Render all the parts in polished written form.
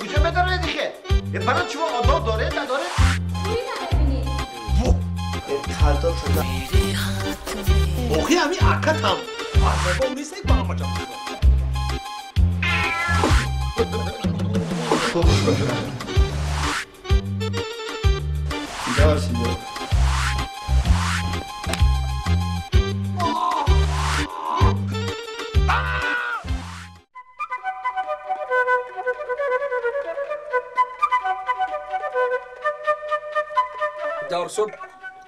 کجا داره دیگه؟ برای چی آدم داره نداره؟ خالدار شده اوخی همی عکت هم آزگو نیسته با هم جمع اینجا هستید درسو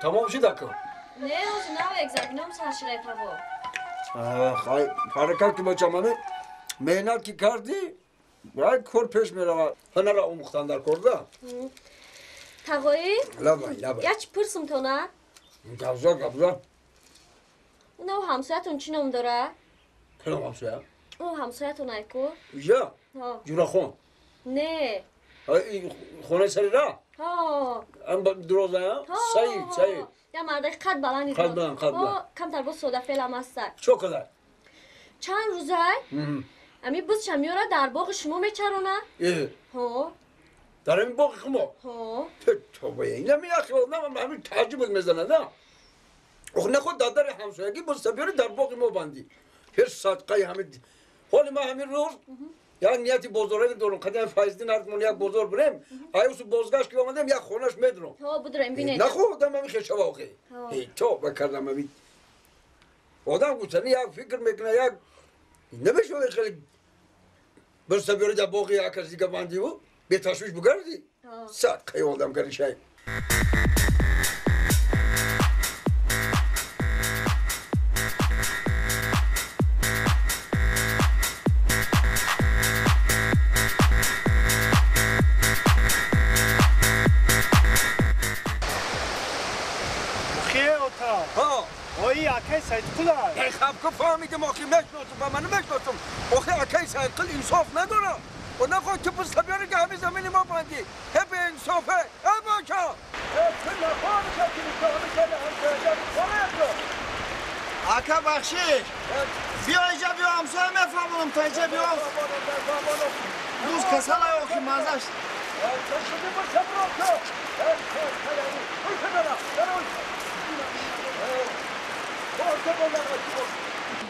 تمام شد اکو نه از نه اگزامینم سرشره پاو خای حرکت که با چمانه مهنت که کردی برای کور پیش میره هنر را آموختن در کرده تقایی لبای یچ پرسم تو نه گبزا نه همسایتون چی نام داره کنم همسایه او همسایتون ایکو یا ها جورا خون نه این خونه سری را ها ام دروزه ها صحیح یا مرده قد بلندی قد بلند. کم تر با سودا فعلا هسته چو کدر چند روزه امی بس شمیورا در باغ شما میچرونه اه ها در این باقی خمو ها تو باید اینه می اخی نه همین تعجب میزنه نه اخ نخود دادر همسایگی بس بیاری در باقی ما بندی هر صدقه همین حالی ما همین روز یا نیتی بزرگی دارم قدیم فایزدین ارتمون یک بزرگ بریم ایوسو بازگشت که آمدم یک خونش میدونم ها بدرم بینه نخود همین خیشه واقعی تو بکردم همین آدم گوشتنی یک فکر میکنه یک نمیشه خیلی بس بیاری در باقی یک کسی که بندی بود به تشویش بگردی صدقه آدم کردی شاید اوی اکی سایکل ای خب که فهمیدم آخی مشنوستم و من مشنوستم آخی اکی سایکل انصاف نداره و نخواه که پس بیاره که همین زمینی ما بندی هپ انصافه ای باکا هپ نخواه که همین کنه همسایه آکا بخشش بیا اینجا بیا همسایه میفهمونم تا اینجا بیا روز کسال های آخی مازش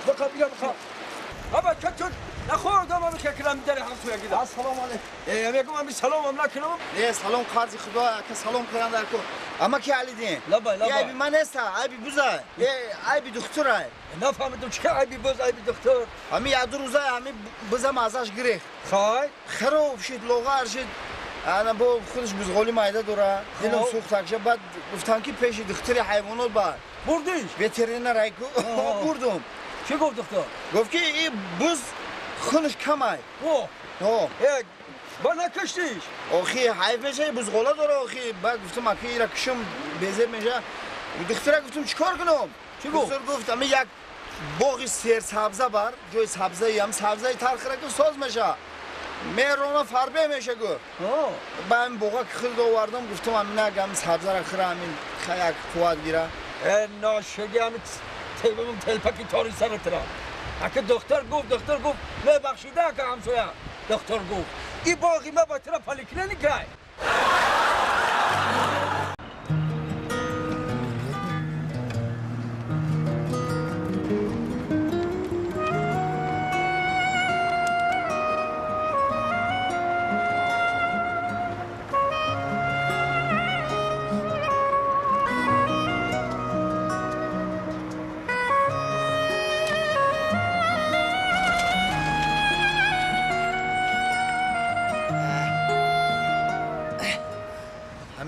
بخواه ابا کتون نخور دام همی که کرم در همسویا گیدم سلام علیکم میگم همی سلام هم نکنم نه سلام قاضی خدا که سلام کنم در کو اما کی علی دین لبا ای بی من هستا ای بی بوزای ای بی دکترای نفهمیدم چه ای بی بوز ای بی دکتر همی یاد روزای همی بوزم ازش گریخ خای خراب شد لغار شد انا با خودش بزغالی مایده داره دلم سوخت اکشه بعد گفتم که پیش دکتر حیوانات با بردیش وترینر ایکو بردم چی گفت دکتر گفت که این بوز خونش کمای اوه با نکشتیش آخی حیف میشه بزغالا داره آخی بعد گفتم اکی ایرا کشم بیزه میشه دکتر گفتم چیکار کنم چی گفت دکتر گفت اما یک باقی سیر سبزه بر جای سبزه هم سبزه تلخ را که ساز میشه میرونا فربه میشه گو با این باقا که خود آوردم گفتم هم نگم سبزه را خیره همین خیلی قوت گیره ناشگی همین تیبمون تلپکی تاری سر ترا اگه دکتر گفت نه بخشیده که همسویا دکتر گفت این باقی ما با ترا پالیکنه نگه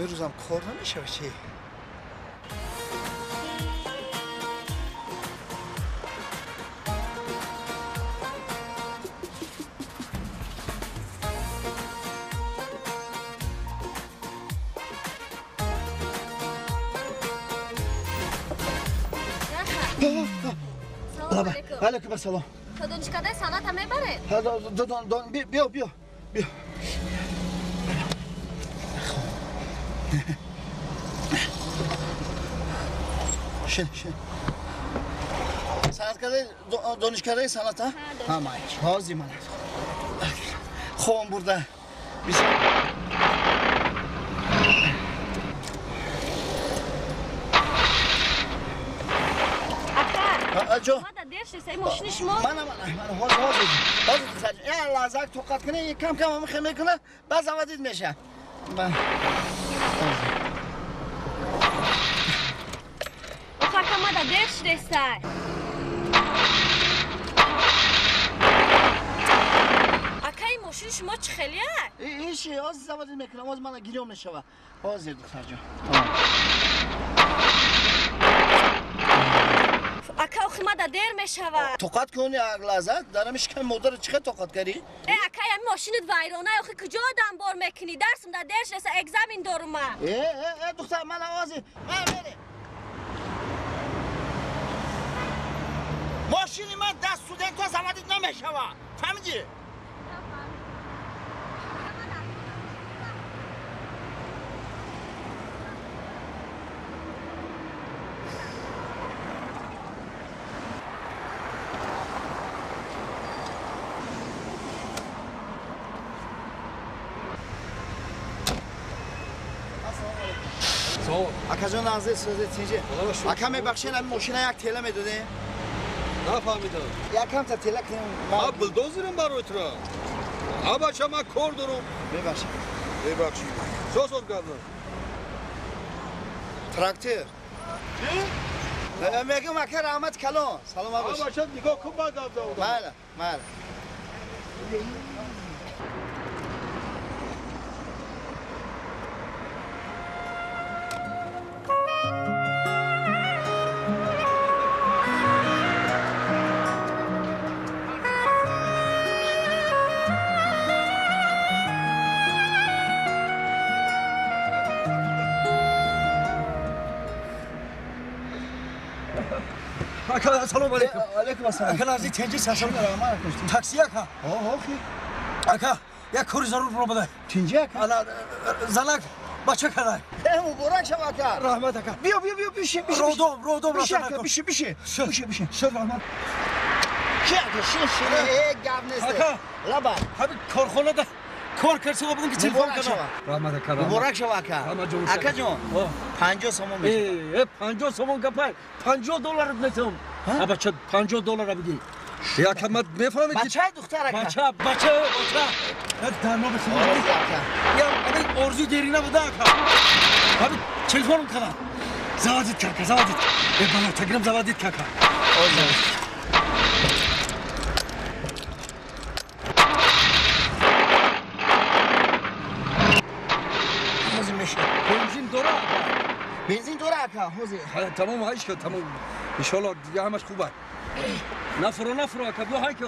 همین روزم کار نمیشه چی؟ سلام علیکم علیکم السلام تو دانشکده صنعت هم میبره بیا شن دانشکده صنعت ها؟ ها مای تازی من خوام برده Aka. جو ما در درش سی ماشین شما. من حاضر این لحظه توقت کنه کم کم هم خیمه کنه بعد زوادید میشه Aka ما در درش رسای. Aka این ماشین شما چه خیلیه؟ ایشی حاضر زوادید میکنم حاضر من گیرم میشه حاضر دختر جان Aka o ما در در میشود. توقت کنی لحظه دارمش کم مدر چه توقت کردی؟ Aka این ماشینت ویرانه آخه کجا آدم بار میکنی درسم در درش رسای اگزامین دارم من. دختر من حاضر من بره ماشینی من دست سودن تو زوادید نمیشه فهمیدی؟ اکا جان نازه سوزه تیجه اکا میبخشین این ماشین یک تیله میداده نفهمیدم یکم تا تیله کنیم ما بلدوزرم برای تو ها بچه من کار دارم ببخشید ببخشید سوز کردم تراکتور میگم اکا رحمت کلان سلام ها باش بچه نگاه کن بعد بله Aka selam aleyküm. علیکم السلام Aka nazi tenci sasam. Taksi aka. اوکی Aka ya kuru zarur bro bada. تینجه اکا Ana zanak bacha kadar. مبارک شما اکا Rahmet aka. بیا بیشه Rodom بیشه rasana اکا ko. بیشه Şer rahmet. چی اکا شیشه گاب نیسته اکا. لبا Abi korkhona da kor kerse o bugün telefon مبارک kana. شما Rahmet aka rahmet. مبارک شما اکا Rahmet canım. اکا جون 50 سومون میشه Hep 50 somon kapay. 50 dolar etmesim. Ha bacha 50 dolar abi. Ya kamat mefahmet ki. بچه دختر اکا Bacha. Hadi daha ne yapıyorsun? آرزی اکا Ya abi orzu derine bu da aka. Abi telefonum kana. Zavadit kaka zavadit. Bana tekrar zavadit kaka. حوزی میشه Benzin dora aka. بنزین دوره اکا حوزی Tamam aşkım tamam. İnşallah ya همش خوبه. نفرو aka بیا های که.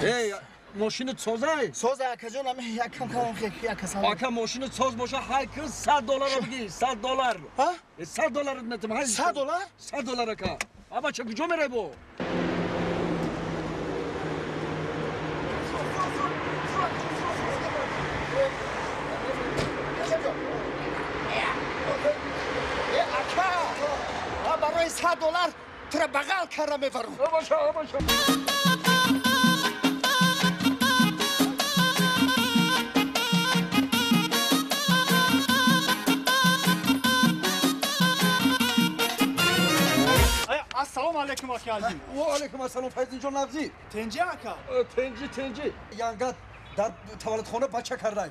Hey ماشینت سازه سوز اکا جون همه یکم کم خیلی اکا سلام Aka ماشینت ساز باشه هر کس 100 دلار بگی 100 دلار ها 100 دلار ادمتم های 100 دلار 100 دلار اکا اما چه کجا میره بو اکا برای 100 دلار تو را بغل کردم میبرم باشه Assalamu alaikum hoş geldin. و علیکم السلام فیض جان نبزی Tenci aka. تنجی یانگات در توالت خانه بچه کرده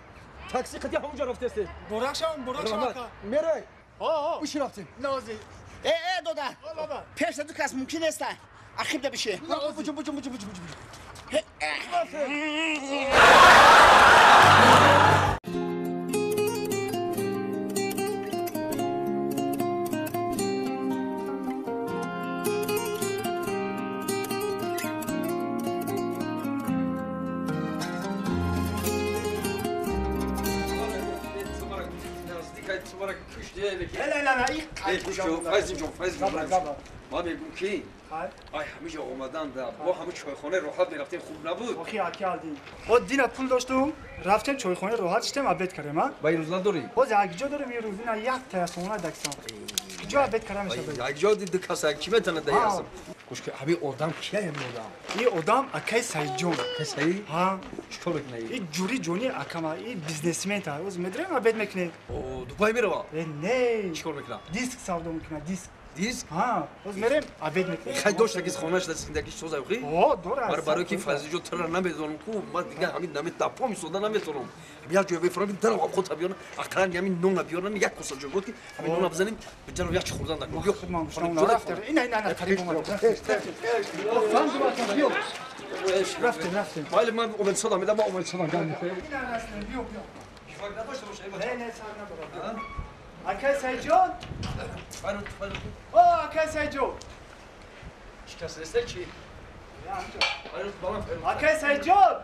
تاکسی خدی همونجا رفته است Burak aka. میره Oo. بشی رفتیم Nazi. دادر Baba. پیش دو کس ممکن است اخیب ده بشه بجم düştü eve ki. نه این Ey kuş yok, fazla çok fazla. Gaba gaba. Ma begum ki. Hayır. Ay hamice olmadan da bu hamı çayxone rahat میرفتیم خوب نبود. آخی آکی آلدی. با دینا پول داشتم رفتم چایخانه راحت شدم ابد کردم ها. Bay روزلا دوری. باز یک جا دارم یه روز اینا یک تلفن دکسام. کجا ابد کردم میشه بگم. Ay جا دید کاسا kime tane dayasın? Kuş ki abi adam kiye mi adam? این آدم اکای سایجون. Keseyi ها. çikoluk ne? این جوری جونی اکما این بیزنسمن تا روز مدرم ابد میکنه. O Dubai mi var? نه. Çikoluk la. دیسک ساودو میکنه دیسک. Diz. ها. روز میرم ابد میکنه. Khay doşta ki xonаш da sindagi soz avqi. اوه دور Bar baro ki fazla jo tara namedonum ku ma diga hamid namit tapom soda namedonum. Ya jo ve frami tara wa khot abiyon aqran yamin nona biyon yak kosa jo goti. Hamid nona bzanim bjaro yak khurdan da. Yok. خدمت شما رفتم این نه قریب اومد فهم باتون بیو رفتم Hayır ben o ben sada meda o ben sada gel. این رفتم بیو بیو Şifak da başta boş eyvah. نه نه سر ندارم اکای سایجون Bayram bayram. اوه اکای سایجون Şikayet etse ki. Bayram bana اکای سایجون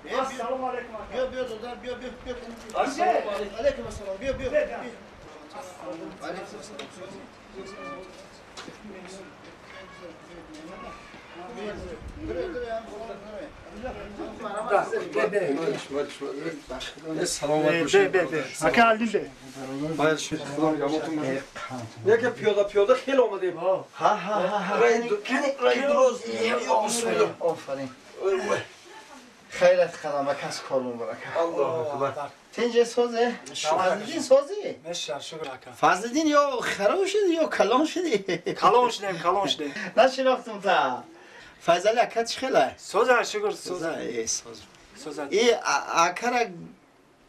Biyo, السلام علیکم biyo, biyo, dodar, biyo, biyo, biyo. Assalamu alaikum. Aleyküm selam, biyo, biyo. Biyo. Aleyküm selam. Selamun به اکای آلدین به Bayram şu falan yamotum. Ne ki piyoda hel olmadı. Ha ha ha. Raydroz. Aferin. Xeyret xadama kas kolun bırak. Allahu ekber. Tence sözü. Fazlıdin sözü. مشر شکر اکا Fazlıdin yo xarab şedi yo kalon şedi. کلان شدیم کلان شدیم Ne şinaktım ta? Fazlı kaç xela? سوزا شکر Söz. سوزا İyi söz. سوزا İyi akara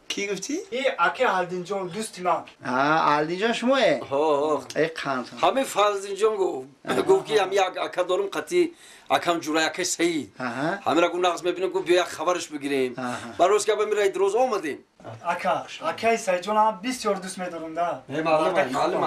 ki gifti? این اکای آلدین جون دوستی من Ha Aldican şmu e? Ha. Ey kan. Hami fazlinjon go ki am ya akadorum qati akam juraya ke sahi. Ha. Hamira gu naqs mebinim gu biya xabarش بگیریم. Baros ka bamira idroz olmadim. اکا اکای سایجون هم بسیار دوست میدارم ده Malum.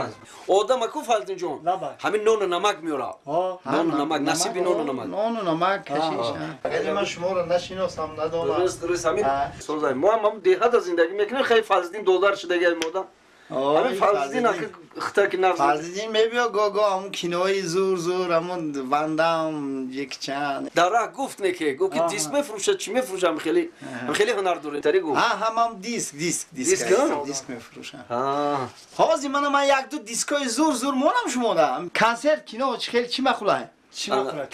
O da maku fazlinjon. Laba. Hami nonu namak miora. ها Nonu namak nasibi nonu namak. Nonu namak kaşiş. Eğer ben şmora naşinosam ne dola. Durust hami. Ha. Sorzay. Muam deha da zindagi mekne khay fazlin dolar shida gel moda. Hami fazlin ak ikhtar ki naqs. Fazlıdin mebiyo go am kinoy zur amon vandam yekchan. Dara guft neke go ki dis mefrusha chi mefrusham khili. Khili hunar dore tari go. Ha hamam disk. Disk ha? Disk mefruşan. Ha. Hazi mana man yak du diskoy zur monam şmoda. Konser kino çıkel kime kulay? چی میخوره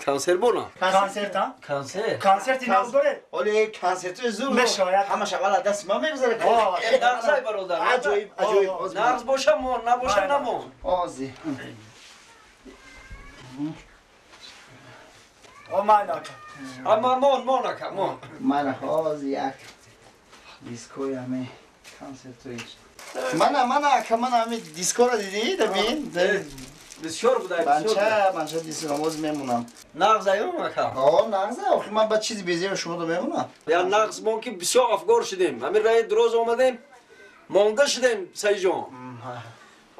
Kanser bona. کانسرت ها Kanser. کانسرت اینا داره Oli konserti zur. Meşayet. Ama şagala dest ma megzere. Naqsay baroda. Acayip. Naqs boşa mon, na boşa na mon. Hazi. او ما علاقه Ama mon aka mon. Mana hazi yak. Diskoy ame konserto iç. Mana kamana ame diskora dedi de ben. Bisyor buday bisyor. Bança diskomoz memnunam. Naqsay mon aka. O nağza o man ba çiz bezeye şunu da memnunam. Ya naqs mon ki bisyor afgor shidim. Amir ray droz omadim. Monda shidim sayjon.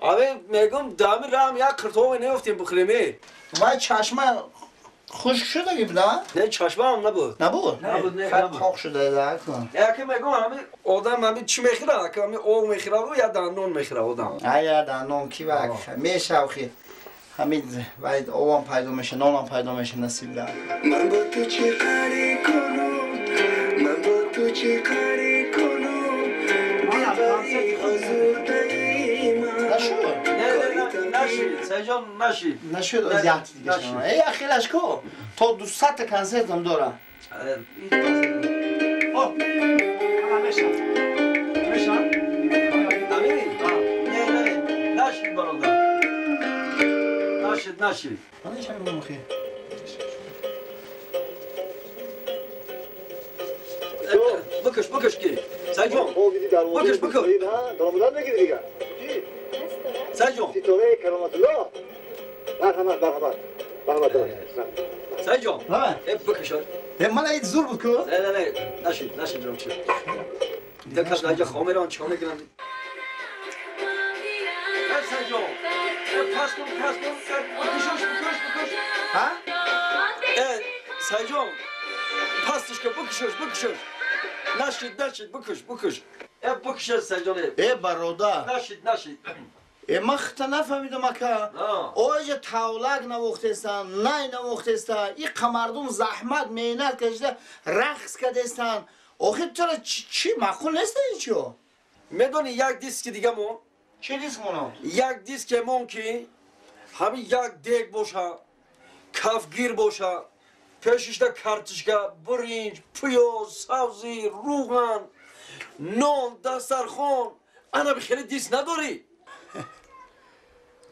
Abi megum damir ram ya kırtova ne oftim bukhiremi. Vay çeşme خوش شده gibi ne? Ne çaşmam ne bu? Ne bu? Ne Kat bu? tok şده da kon. Ya ki megum abi odam abi çi mekhira ki abi o mekhira bu ya da non mekhira odam. Aya da non ki bak. Meşavxi. Hamid باید اوان پیدا میشه نونم پیدا میشه نصیب ده من با تو چه کاری کنم من با تو چه کاری کنم دلبری حضور دایما نشد Naşid, Saycan naşid. نشد زیاد دیگه شما ای اخیلش کو تو 200 تا کنسرت هم دارم اوه انا مشا مشا Ne, naşid baroda. Naşid. من چه میگم خیر Bakış ki. Saycan. O gidi darmozu. Bakış. Ha, darmodan ne gidi diga? Saycan. Sitore karamatullah. Merhamet. Saycan. نه Hep bakış. من من ایت زور بود کو Ne. Naşid ramçı. Dekas ayca kameran çame giren. Hep Saycan. Pas. Bakış. ها Evet, Saycan. Pas dışka bakış. Naşid, bakış. بکشه سجاله ای برادر نشید ما خطا نفهمیدم اکا اوجه تاولک نوختستان نه نوختستان این قمردم زحمت مینت کشیده رقص کردستان آخه تو چی معقول نیست این چیو میدونی یک دیسک دیگه مون چی دیست مونو؟ یک دیسک مون که همین یک دیگ باشه کفگیر باشه پیشش ده کارتشکا برنج پیاز سبزی روغن نان دسترخوان انا بخیلی دیست نداری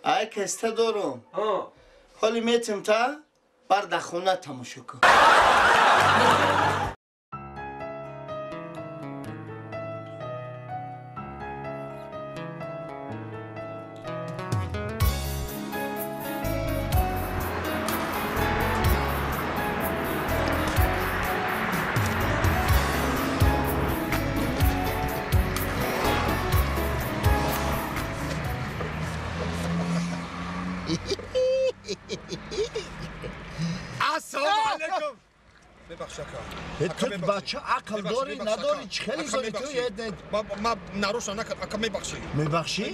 ای کسته دارم حالی میتیم تا بر در خونه تماشا کن السلام علیکم ببخش اکا تو بچه عقل داری نداری چخیلی زنی تو ما نروشا نکرد اکا میبخشی میبخشی؟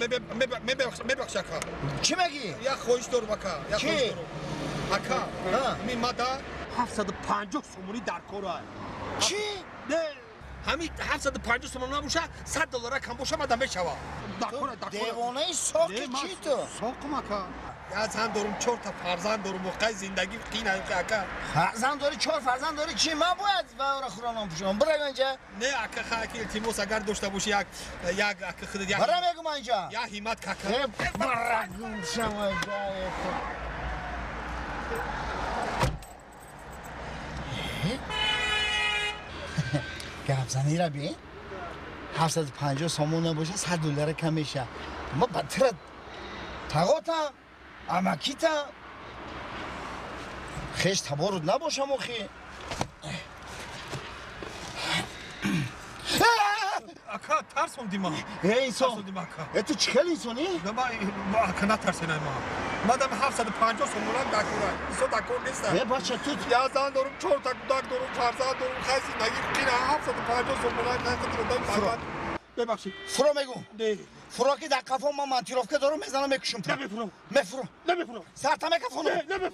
میبخش اکا چی میگی؟ یا خوش دارم اکا چی؟ اکا می مادا 750 سومونی در کورا چی؟ نه همین 750 سومون نباشه $100 کم باشه مادا میشوا در کورا دیوانه ساخت چی تو؟ ساقم اکا یا زن دارم 4 تا فرزند دارم موقع زندگی قینه اکا فرزند داری 4 فرزند داری چی؟ من باید و اون خورانم پوشم برای اینجا نه اکا خاکی التماس اگر داشته باشی یک اکا خودت یک برای میگم اینجا یا همت کاکا برگم شما جای گپ زنی را بی 750 سومون نباشه $100 کم میشه ما بدتر تقاطم امکیتم خیش تبارد نباشم اخی اکا ترسم دیما ای انسان ترسم دیما اکا ای تو چکل انسانی؟ نه ما اکا نترسی نه ما مادم 750 سومون دکورا ایسو دکور نیست ای بچه تو یا زن دارم 4 تا کودک دارم فرزند دارم خیلی نگیر قینه 750 سومون نکرد ببخشید فرو میگو نه فرو که در قفا ما منتیروفکه دارم میزنم میکشم تا نمیفرم مفرو نمیفرم سرتا میکفونم نه